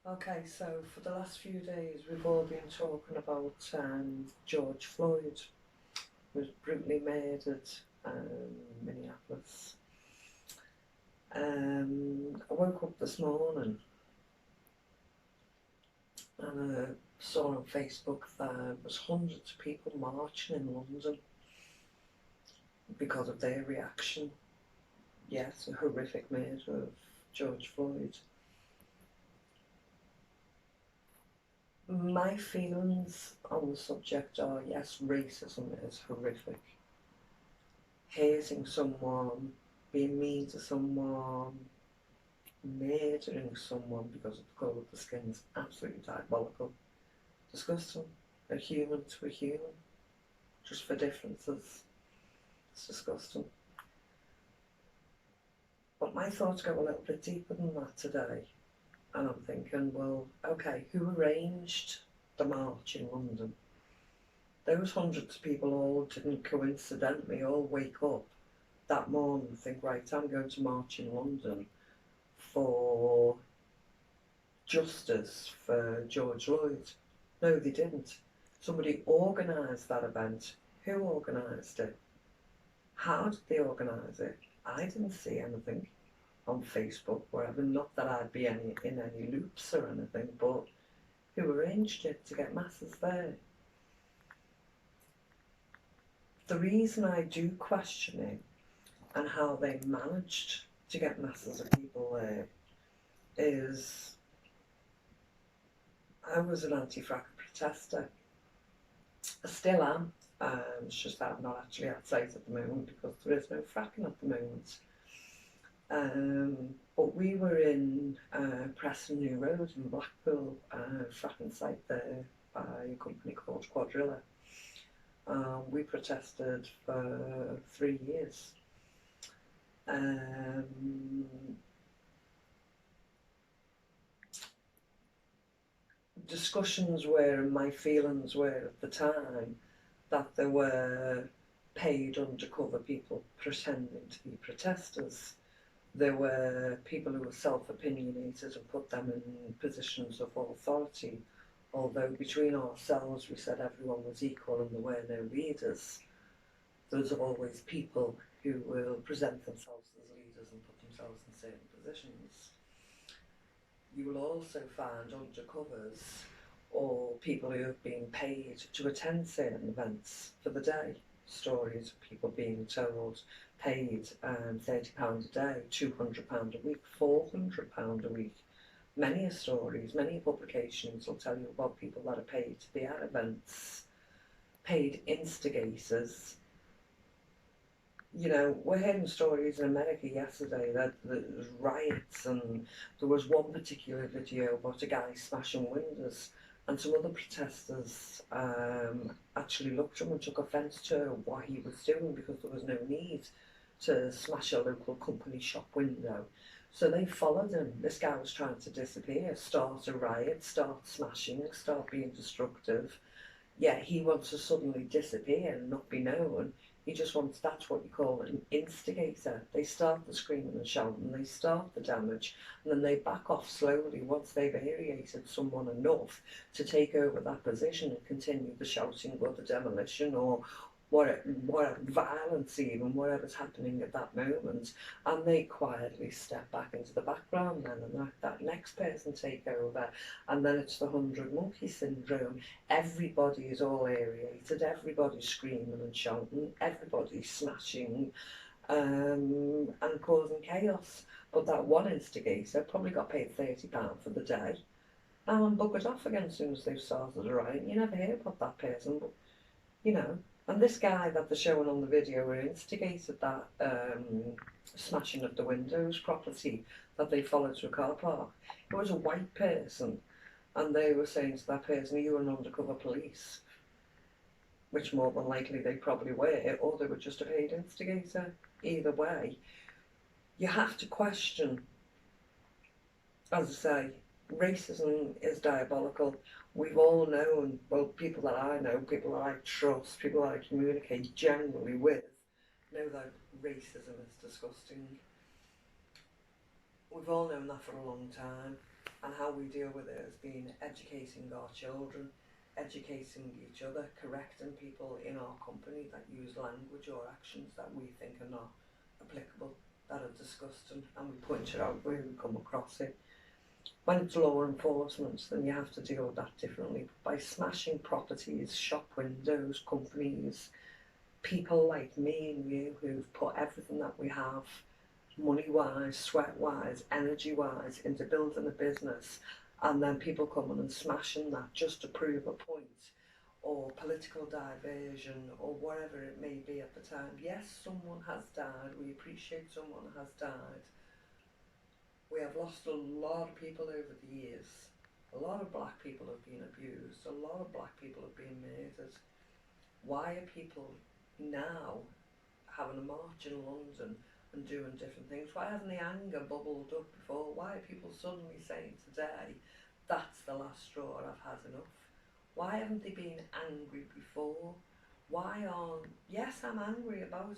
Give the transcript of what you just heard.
Okay, so for the last few days we've all been talking about George Floyd, who was brutally murdered Minneapolis. I woke up this morning and saw on Facebook that there was hundreds of people marching in London because of their reaction. Yes, a horrific murder of George Floyd. My feelings on the subject are yes, racism is horrific. Hating someone, being mean to someone, murdering someone because of the colour of the skin is absolutely diabolical. Disgusting. A human to a human, just for differences. It's disgusting. But my thoughts go a little bit deeper than that today. And I'm thinking, well, okay, who arranged the march in London? Those hundreds of people all didn't coincidentally all wake up that morning and think, right, I'm going to march in London for justice for George Floyd. No, they didn't. Somebody organised that event. Who organised it? How did they organise it? I didn't see anything on Facebook, wherever. Not that I'd be in any loops or anything, but who arranged it to get masses there? The reason I do question it and how they managed to get masses of people there is I was an anti-fracking protester. I still am. It's just that I'm not actually at site at the moment because there is no fracking at the moment. But we were in Preston New Road in Blackpool, fracking site there by a company called Quadrilla. We protested for 3 years. Discussions were, and my feelings were at the time, that there were paid undercover people pretending to be protesters. There were people who were self-opinionated and put them in positions of authority, although between ourselves we said everyone was equal and there were no leaders. There's always people who will present themselves as leaders and put themselves in certain positions. You will also find undercovers or people who have been paid to attend certain events for the day. Stories of people being told paid £30 a day, £200 a week, £400 a week. Many stories, many publications will tell you about people that are paid to be at events, paid instigators. You know, we're hearing stories in America yesterday that there's riots, and there was one particular video about a guy smashing windows, and some other protesters actually looked at him and took offence to what he was doing because there was no need to smash a local company shop window. So they followed him. This guy was trying to disappear, start a riot, start smashing, start being destructive. Yet he wants to suddenly disappear and not be known. He just wants, that's what you call an instigator. They start the screaming and shouting, they start the damage, and then they back off slowly once they've irritated someone enough to take over that position and continue the shouting or the demolition or what violence, even whatever's happening at that moment, and they quietly step back into the background then and let that next person take over, and then it's the 100 monkey syndrome. Everybody is all aerated, everybody's screaming and shouting, everybody's smashing and causing chaos. But that one instigator probably got paid £30 for the day and buggered off again as soon as they've started a riot. You never hear about that person, but you know. And this guy that they're showing on the video who instigated that smashing of the windows property that they followed to a car park, it was a white person, and they were saying to that person, you were an undercover police, which more than likely they probably were, or they were just a paid instigator. Either way, you have to question, as I say, racism is diabolical. We've all known, well, people that I know, people that I trust, people that I communicate generally with, know that racism is disgusting. we've all known that for a long time, and how we deal with it has been educating our children, educating each other, correcting people in our company that use language or actions that we think are not applicable, that are disgusting, and we point it out where we come across it. When it's law enforcement, then you have to deal with that differently. By smashing properties, shop windows, companies, people like me and you who've put everything that we have, money wise, sweat wise, energy wise, into building a business, and then people coming and smashing that just to prove a point, or political diversion, or whatever it may be at the time. Yes, someone has died, we appreciate someone has died. We have lost a lot of people over the years. A lot of black people have been abused, a lot of black people have been murdered. Why are people now having a march in London and doing different things? Why hasn't the anger bubbled up before? Why are people suddenly saying today, that's the last straw, I've had enough? Why haven't they been angry before? Why aren't, yes, I'm angry about